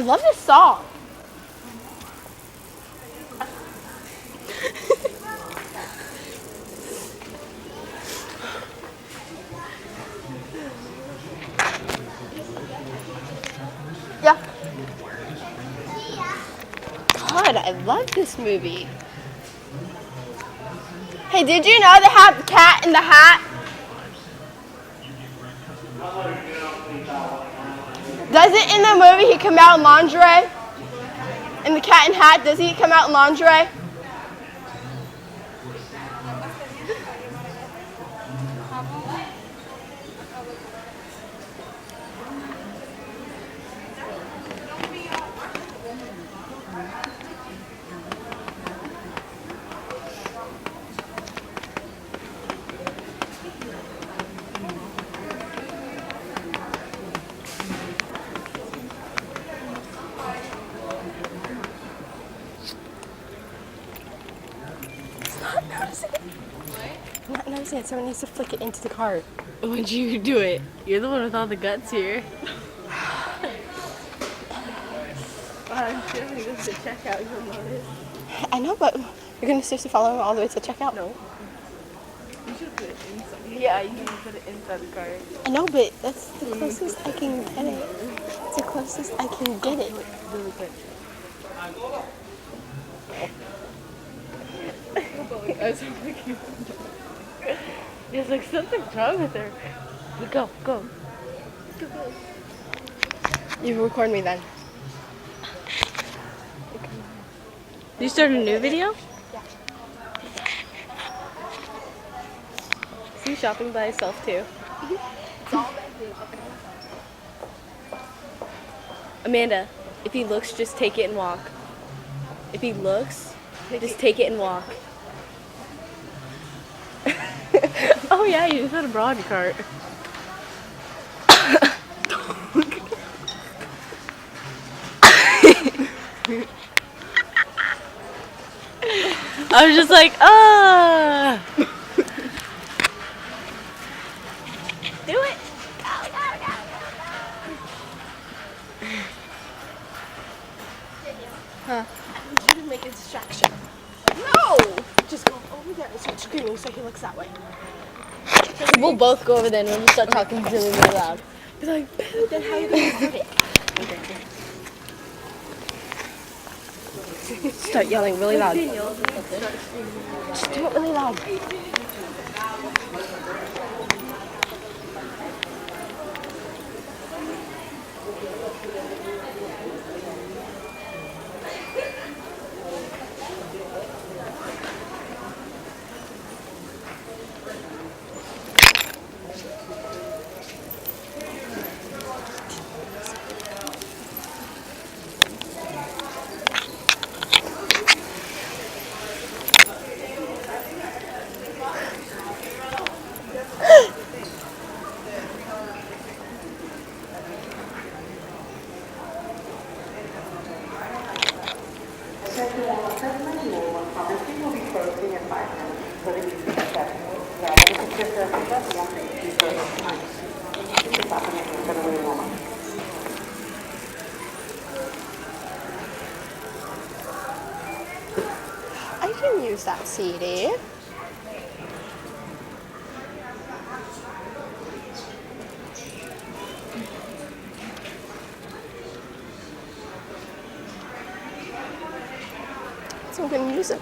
I love this song. Yeah. God, I love this movie. Hey, did you know they have Cat in the Hat? Doesn't in the movie he come out in lingerie? In the Cat in Hat, does he come out in lingerie? I'm not noticing it. Someone needs to flick it into the cart. When'd you do it? You're the one with all the guts here. I'm sure when he goes to checkout, you'll notice. I know, but you're going to seriously follow him all the way to checkout? No. You should put it inside. Yeah, you can put it inside the cart. I know, but that's the closest I can get it. It's the closest I can get it. Really quick. I was like, it's like something's wrong with her. Go. You record me then. Did you start a new video? Yeah. Is he shopping by himself too? Amanda, if he looks, just take it and walk. If he looks, just take it and walk. Oh yeah, you just had a broad cart. I was just like, do it. Go. Huh? I need you to make a distraction. No! Just go over there and start screaming so he looks that way. We'll both go over there and we'll just start talking really loud. Be like, then how are you going to do it? Start yelling really loud. Just do it really loud. I can use that CD. Some good music.